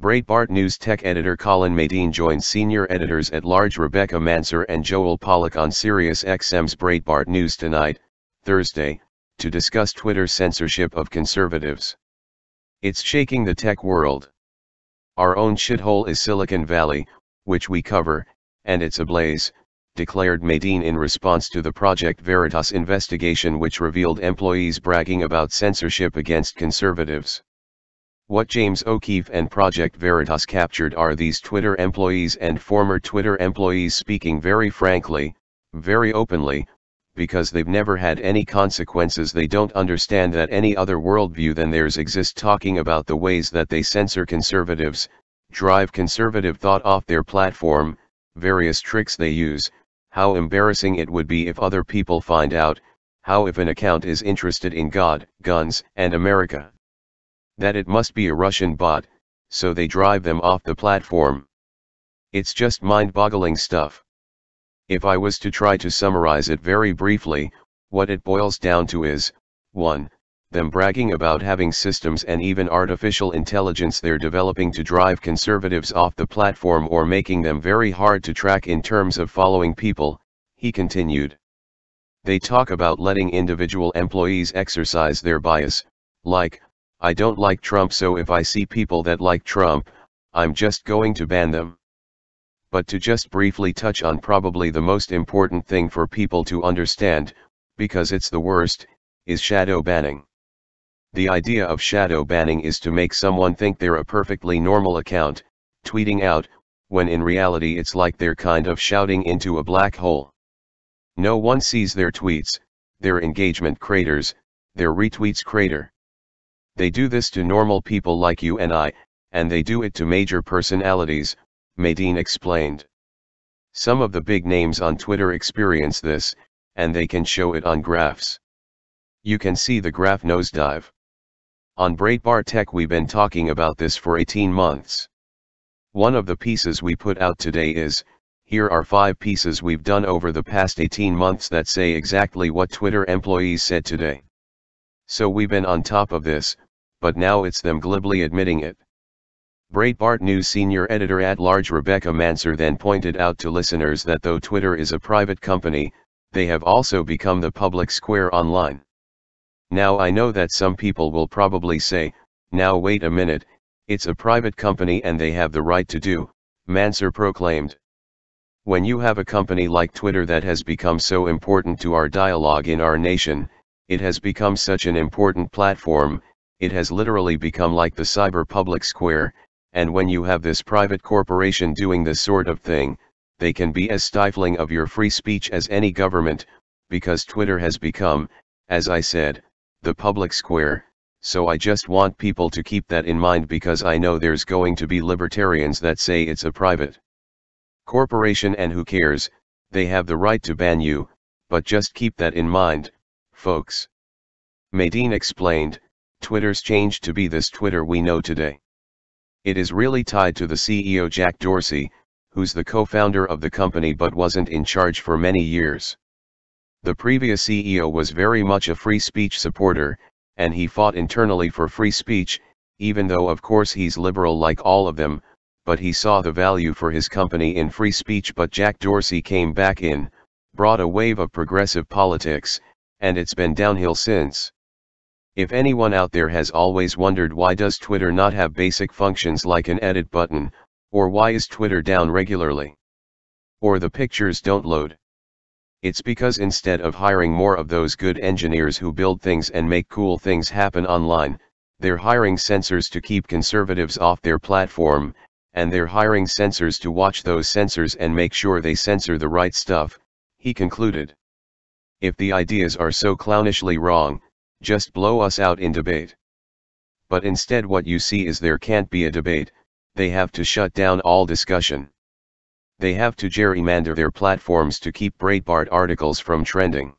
Breitbart News tech editor Colin Madine joins senior editors-at-large Rebecca Mansour and Joel Pollack on SiriusXM's Breitbart News tonight, Thursday, to discuss Twitter's censorship of conservatives. It's shaking the tech world. Our own shithole is Silicon Valley, which we cover, and it's ablaze, declared Madine in response to the Project Veritas investigation which revealed employees bragging about censorship against conservatives. What James O'Keefe and Project Veritas captured are these Twitter employees and former Twitter employees speaking very frankly, very openly, because they've never had any consequences. They don't understand that any other worldview than theirs exists, talking about the ways that they censor conservatives, drive conservative thought off their platform, various tricks they use, how embarrassing it would be if other people find out, how if an account is interested in God, guns, and America, that it must be a Russian bot, so they drive them off the platform. It's just mind-boggling stuff. If I was to try to summarize it very briefly, what it boils down to is, 1. Them bragging about having systems and even artificial intelligence they're developing to drive conservatives off the platform or making them very hard to track in terms of following people, he continued. They talk about letting individual employees exercise their bias, like, I don't like Trump, so if I see people that like Trump, I'm just going to ban them. But to just briefly touch on probably the most important thing for people to understand, because it's the worst, is shadow banning. The idea of shadow banning is to make someone think they're a perfectly normal account, tweeting out, when in reality it's like they're kind of shouting into a black hole. No one sees their tweets, their engagement craters, their retweets crater. They do this to normal people like you and I, and they do it to major personalities, Madine explained. Some of the big names on Twitter experience this, and they can show it on graphs. You can see the graph nosedive. On Breitbart Tech we've been talking about this for 18 months. One of the pieces we put out today is, here are 5 pieces we've done over the past 18 months that say exactly what Twitter employees said today. So we've been on top of this, but now it's them glibly admitting it. Breitbart News senior editor-at-large Rebecca Mansour then pointed out to listeners that though Twitter is a private company, they have also become the public square online. Now I know that some people will probably say, now wait a minute, it's a private company and they have the right to do, Mansour proclaimed. When you have a company like Twitter that has become so important to our dialogue in our nation, it has become such an important platform, it has literally become like the cyber public square, and when you have this private corporation doing this sort of thing, they can be as stifling of your free speech as any government, because Twitter has become, as I said, the public square. So I just want people to keep that in mind, because I know there's going to be libertarians that say it's a private corporation and who cares, they have the right to ban you, but just keep that in mind, folks. Madine explained, Twitter's changed to be this Twitter we know today. It is really tied to the CEO Jack Dorsey, who's the co-founder of the company but wasn't in charge for many years. The previous CEO was very much a free speech supporter, and he fought internally for free speech, even though of course he's liberal like all of them, but he saw the value for his company in free speech. But Jack Dorsey came back in, brought a wave of progressive politics, and it's been downhill since. If anyone out there has always wondered why does Twitter not have basic functions like an edit button, or why is Twitter down regularly, or the pictures don't load, it's because instead of hiring more of those good engineers who build things and make cool things happen online, they're hiring censors to keep conservatives off their platform, and they're hiring censors to watch those censors and make sure they censor the right stuff, he concluded. If the ideas are so clownishly wrong, just blow us out in debate. But instead what you see is there can't be a debate, they have to shut down all discussion. They have to gerrymander their platforms to keep Breitbart articles from trending.